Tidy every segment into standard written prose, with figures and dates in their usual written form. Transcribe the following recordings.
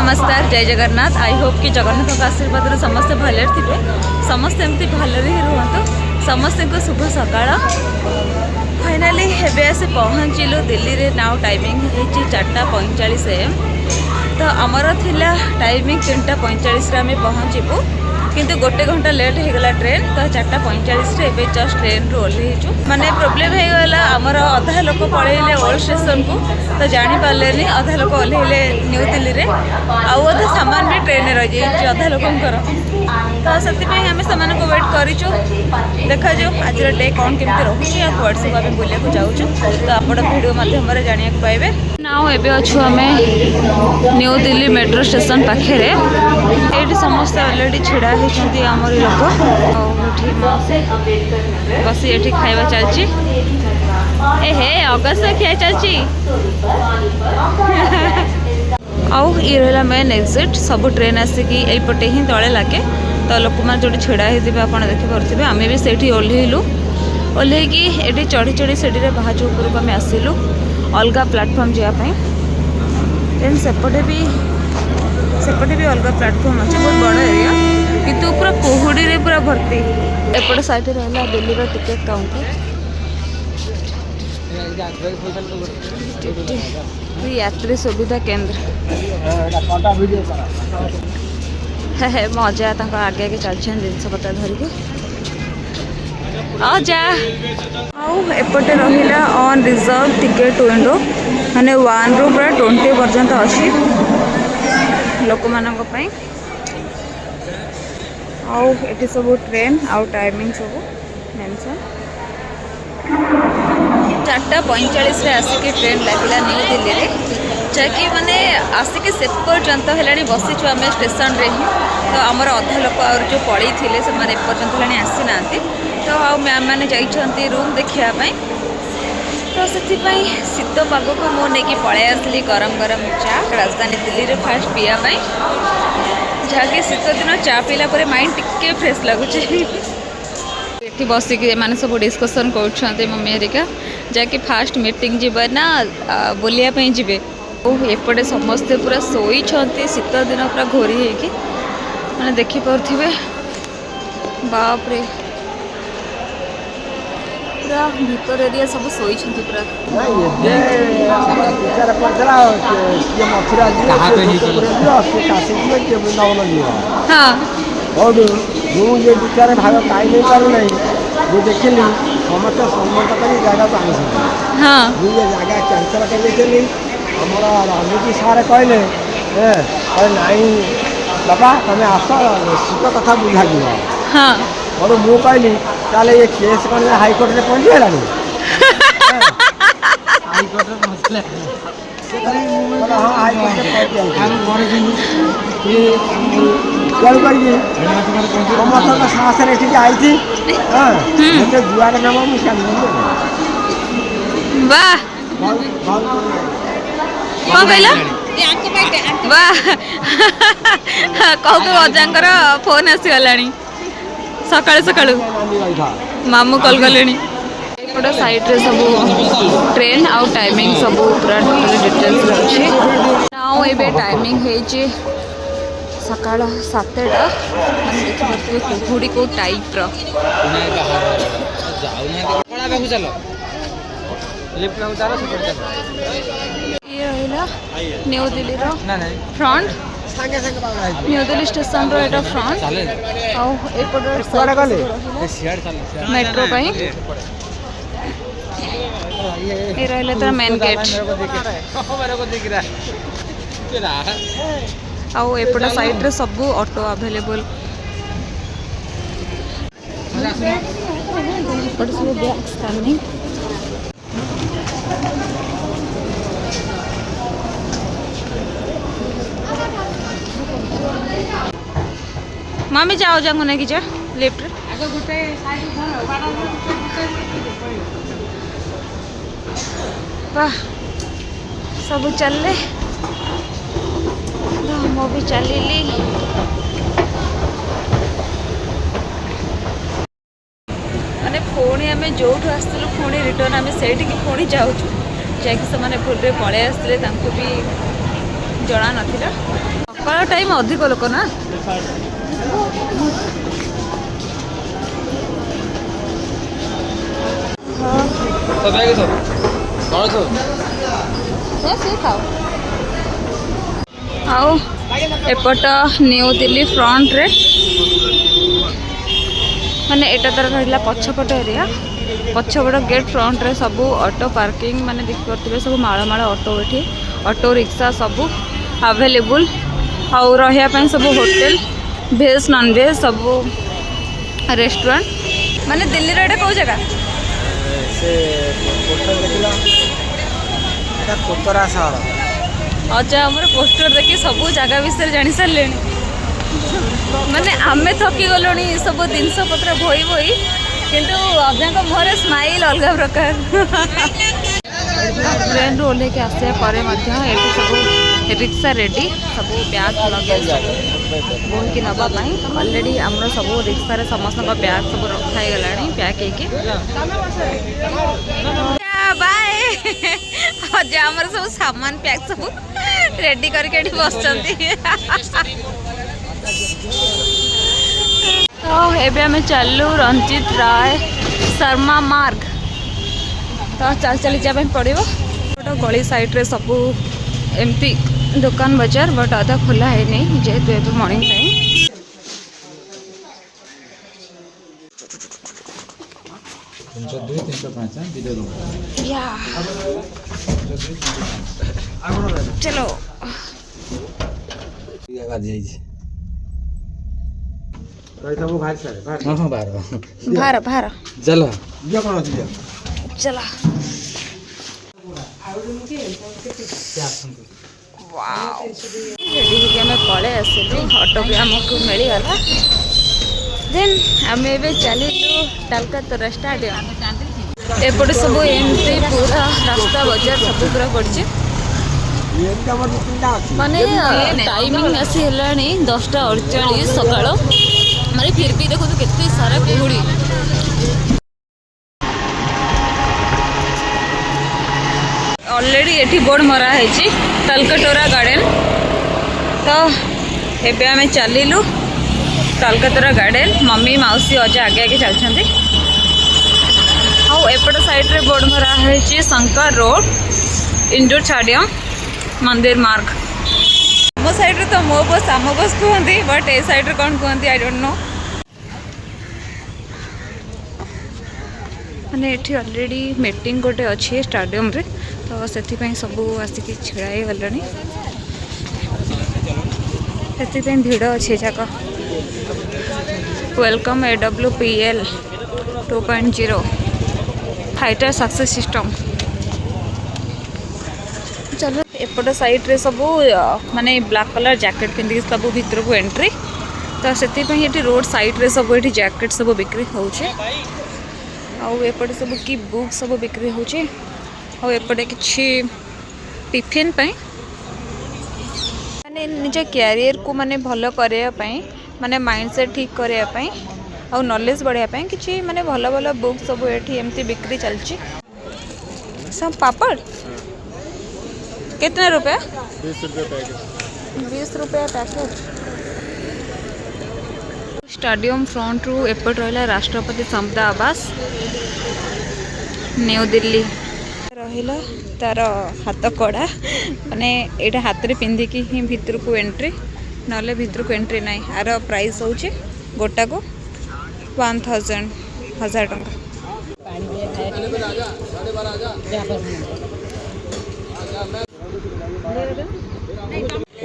नमस्कार जय Jagannath. I hope कि जगन्नाथ आशीर्वाद समस्ते भले थे, समस्ते एमती भले ही रुहतु। समस्त को शुभ सकाळ। फाइनाली एबे आसे पहुँचलु दिल्ली रे। नाउ टाइमिंग है 4:45 AM। तो आमर थिला टाइमिंग 3:45 रे आमे पहुँचबू, किंतु गोटे घंटा लेट हो गला ट्रेन। तो 4:45 रे एबे जस्ट ट्रेन रो ओल्हेइचु। माने प्रॉब्लम हो गला, आमर अधा लोक पळेइले ओल्ड स्टेशन को, तो जानि पारलेनी। अधा लोक ओल्हेइले न्यू दिल्ली रे, आउ अधा सामान भी ट्रेन रह जाइए अधा लोकंकर। तो से आम से वेट करूँ। देखा जाऊ आज डे कौन केमती रोचे या कुआड़ सब आम बुले जाऊँ। तो आप भिडियो माध्यम जाना पाइबे। नाउ एबे अच्छु आम न्यू दिल्ली मेट्रो स्टेशन पाखे। ये समस्त अलरेडी छिड़ा होती आमर लोक बस ये खाଇବା चलची। ए हे अगस्त खिया चलची। आउ ये रहा मेन एक्जिट। सब ट्रेन आसिकी यहीपटे ही तले लगे। तो लोक मैंने जो छिड़ा होते आप देखिपे, आम भी से ओह्लैलु। ओह्लैकी ये चढ़ी चढ़ी से बाहर उपरको आम आसिलु अलग प्लाटफर्म जावाई। देन सेपटे भी अलग प्लाटफर्म अच्छे, बहुत बड़ एरिया, किंतु पूरा कुहुड़ी रे पूरा भर्ती। एपट साइड रहा दिल्ली टिकेट काउंटर, यात्री सुविधा केंद्र। मजा आगे आगे चलते जिनस पतर धरिकी जा। आउपटे रहा ऑन रिजर्व टिकेट विंडो, माने 1 रू पूरा 20 पर्यंत अच्छी लोक मानक पई। आउ एटी सब ट्रेन आउ टाइमिंग सब मेंशन। 4:45 रे आसिक ट्रेन लगिला न्यू दिल्ली रे, जहाँकि माने आसिक से पर्यंत है बसीचु आम स्टेशन रे ही। तो आमर अधा लोक और जो पड़े थे से पर्यंत है आसी ना। तो आ मैम मैंने जाइए रूम देखापी। तो से शीत पाग को मुझे पलि आसली गरम गरम चा राजधानी दिल्ली रे फास्ट पीवाई, जहाँकि शीत दिन चा पीला पर माइंड टिके फ्रेश लगुच। ये बसिक मैंने सब डिस्कसन कर मम्मी हरिका, जहाँकि फास्ट मीटिंग जीव ना बुलायापी जी। एपटे समस्ते पूरा शोई शीत दिन पूरा घोरी होगी मैंने देखिपे। बापरे पूरा भीतर एरिया सब शोई पूरा। जो देखिली समस्त सम्मत कर जगह को आनी। हाँ जगह कैंसल कर हमारा राजनीति सारे कहले नाई बाबा तुम आस शीत कथा बुझा जी। हाँ और मु कहली ताले ये केस कौन हाईकोर्ट में पहुँचीगला। हाँ हाईकोर्ट समस्त साहस आई जुआर नाम मुझे वाह कौन कहला वाह कहू अजांकर फोन आसीगला सकाळु सकाळु मामू कॉल कले। एपट साइड रे सब ट्रेन आउ टाइमिंग सब पूरा टोटल डिटेल्स अच्छे। नाउ एबे टाइमिंग है सकाळ 7टा। मैंने देखिए कुहुड़ी को टाइप रो ये रहा न्यू दिल्ली रो फ्रंट। न्यू दिल्ली स्टेशन रो एटा फ्रंट। आउ एपट मेट्रो पई ये रहले तर मेन गेट। आउ एपट साइड रे सब ऑटो अवेलेबल। एपट सब बैग स्कैनिंग। मामी जाओ जाओ ना कि जा लेफ्ट वाह सब चलले। मो भी चलिली। माने पुणी आम जो आसलु पुणी रिटर्न आम से पुणी जाऊँ। जैक से भूल पलि आसते भी जना नाला ସକାଳ ଟାଇମ୍ ଅଧିକ ଲୋକ ନା। ଆଉ ଏପଟ ନ୍ୟୁ ଦିଲ୍ଲୀ ଫ୍ରଣ୍ଟରେ ମାନେ ଏଇଟା ତାର ରହିଲା ପଛପଟ ଏରିଆ। ପଛପଟ ଗେଟ୍ ଫ୍ରଣ୍ଟରେ ସବୁ ଅଟୋ ପାର୍କିଂ ମାନେ ଦେଖିପାରୁଥିବେ ସବୁ ମାଳ ମାଳ ଅଟୋ ଏଠି ଅଟୋ ରିକ୍ସା ସବୁ ଆଭେଲେବୁଲ୍। ଆଉ ରହିବା ପାଇଁ ସବୁ ହୋଟେଲ ଭେଜ୍ ନନ୍ଭେଜ୍ ସବୁ ରେଷ୍ଟୁରାଣ୍ଟ। ମାନେ ଦିଲ୍ଲୀର ଏଇଟା କେଉଁ ଜାଗା? ସେ ପୋଷ୍ଟର ଦେଖିଲ ଏଇଟା କୋତରା ସହର। ଅଜା ଆମର ପୋଷ୍ଟର ଦେଖି ସବୁ ଜାଗା ବିଷୟରେ ଜାଣି ସାରିଲେଣି। ମାନେ ଆମେ ଥକି ଗଲୁଣି ସବୁ ଜିନିଷ ପତ୍ର ବୋହି ବୋହି, କିନ୍ତୁ ଅଜାଙ୍କ ମୁହଁରେ ସ୍ମାଇଲ୍ ଅଲଗା ପ୍ରକାର। ଟ୍ରେନ୍ରୁ ଓହ୍ଲେଇକି ଆସିବା ପରେ ମଧ୍ୟ ଏଠି ସବୁ ରିକ୍ସା ରେଡ଼ି, ସବୁ ବ୍ୟାଗ୍ ଲଗେଜ୍ ବୋହିକି ନେବା ପାଇଁ। ଅଲରେଡ଼ି ଆମର ସବୁ ରିକ୍ସାରେ ସମସ୍ତଙ୍କ ବ୍ୟାଗ୍ ସବୁ ରଖା ହେଇଗଲାଣି ପ୍ୟାକ୍ ହେଇକି। ବାଏ ଅଜା ଆମର ସବୁ ସାମାନ ପ୍ୟାକ୍ ସବୁ ରେଡ଼ି କରିକି ଏଠି ବସିଛନ୍ତି। ତ ଏବେ ଆମେ ଚାଲୁ ରଞ୍ଜିତ ରାୟ ଶର୍ମା ମାର୍ଗ। ତ ଚାଲି ଚାଲି ଯିବା ପାଇଁ ପଡ଼ିବ। ଗୋଟେ ଗଳି ସାଇଡ଼୍ରେ ସବୁ ଏମିତି ଦୋକାନ ବଜାର, ବଟ୍ ଅଧା ଖୋଲା ହେଇନି ଯେହେତୁ ଏବେ ମର୍ଣ୍ଣିଂ ଟାଇମ୍। चलो भार भार चलो कौन अच्छी चला रेडी होगी आम पलि आसलु ऑटो भी आमको मिलगला। देन आम चलू तालकतोरा स्टाडियम। एपटे सब एमती पूरा रास्ता बजार सब पूरा पड़ी माने टाइमिंग आसी है 10:48 सकाळ। माने फिर भी देखो तो कितने सारा कुहुड़ी। ऑलरेडी एठी बोर्ड मरा है तालकटोरा गार्डन। तो एबे आमे चलिलु तालकटोरा गार्डन। मम्मी मौसी अजा आगे आगे चलछंती। एपट साइड रे बोर्ड मरा है शंकर रोड इंडोर स्टाडियम मंदिर मार्ग। मो साइड रे तो मो बस आम बस कहती, बट ए साइड रे कौन कहती आई डोंट नो। माने एठी ऑलरेडी मीटिंग गोटे अच्छी स्टाडियम रे, तो से सब आसिक छिड़ाई गले। से भिड़ अच्छे जाक। Welcome AWPL 2.0 fighter success system. चलो एपट साइड रे सब माने ब्लैक कलर जैकेट पिंधि सब भीतर को एंट्री। तो से रोड साइड रे सब ये जैकेट सब बिक्री होचे। एपटे सब की बुक सब बिक्री होचे। एपटे किछि टिफिन पाई माने निज कैरियर को माने भलो करिया पाई, माने माइंडसेट ठीक करिया पाई और नॉलेज बढ़िया पाई किछि माने भलो भलो बुक सब एठी एमती बिक्री चलची। सब पापड़ कितने रुपए? 20 रुपए पैकेट। 20 रुपए पैकेट। स्टाडियम फ्रंट रू एपट रहा राष्ट्रपति संपदा आवास न्यू दिल्ली रहा। तार हाथ कड़ा माने एटा हाथ रे पिंधिकी ही भितर को एंट्री, नले भितर को एंट्री नहीं। आर प्राइस होची गोटा को 1000 टंका।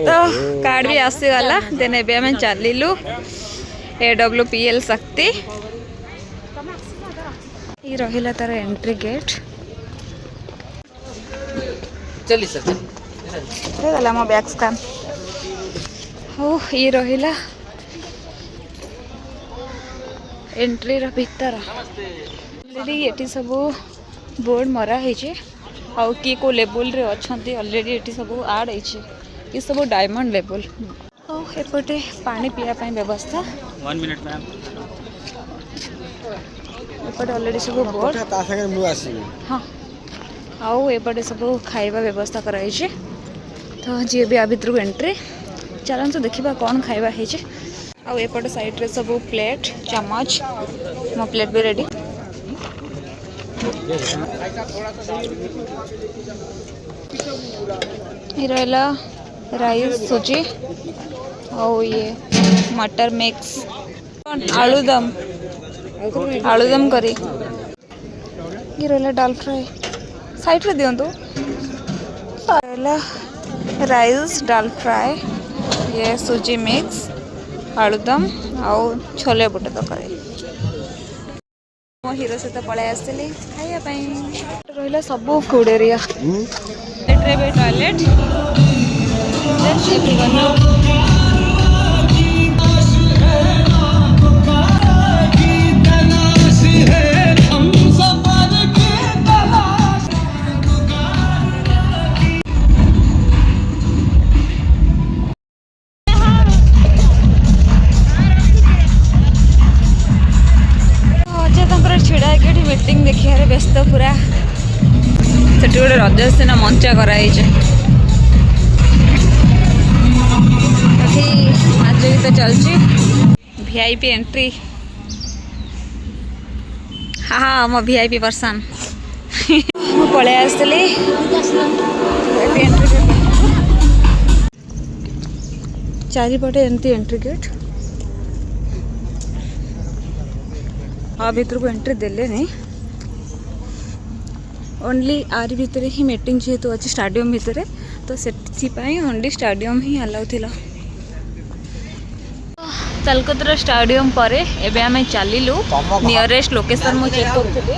तो कार्ड भी आसीगला। देन एबे आमे चलिलु AWPL शक्ति। ये रहिला तार एंट्री गेट। चली सर गला मो बैग स्कैन। हो ये रहिला एंट्री रा भीतर। ऑलरेडी एटी सब बोर्ड मरा है आउ किए को लेवल रे अच्छी। ऑलरेडी एटी सब आड है ये सब डायमंड लेवल। एपटे पानी पीया पाई व्यवस्था 1 मिनट मैम। एपटे ऑलरेडी सब बोर्ड हाँ आउ एपटे सब खाइबा व्यवस्था कराई। तो जी भी आ भीतर को एंट्री चलते देखा कौन खाଇବା ହେଇଛି ଆଉ ଏପଟ ସାଇଡରେ ସବୁ ପ୍ଲେଟ୍ ଚାମଚ ମୋ ପ୍ଲେଟ୍ ବି ରେଡି ये रहा राइस सुजी और ये मटर मिक्स आलूदम करी ये रहा दाल फ्राई साइड रे दिंतु रहा राइस दाल फ्राई ये सुजी मिक्स आलूदम आउ छोले बुटे तरकारी मो हीरो सहित पलि आसली खाइबा रहा सब फूड एरिया टॉयलेट छिड़ा मीटिंग देखिए व्यस्त पूरा से गोटे रजसेना मंचा कराई नाच गीत चलची वीआईपी एंट्री हाँ हाँ मो वीआईपी पर्सन मु पलि आसली चारिपटे एमती एंट्री गेट आ भीतर को एंट्री देले नहीं ओनली आरी भितर ही मीटिंग जेहेतु अच्छी स्टाडियम भितर तो से ओनली स्टाडियम ही अलाउ थिला तालकतरा स्टाडियम पर एबे आमे चलिलु नियरेस्ट लोकेशन मु चेक करथि तो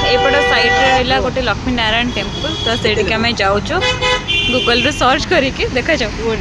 एपट साइड रे रहला गोटे लक्ष्मी नारायण टेम्पल तो सेठी के आमे जाउछु गूगल रे सर्च करिके देखा जाउ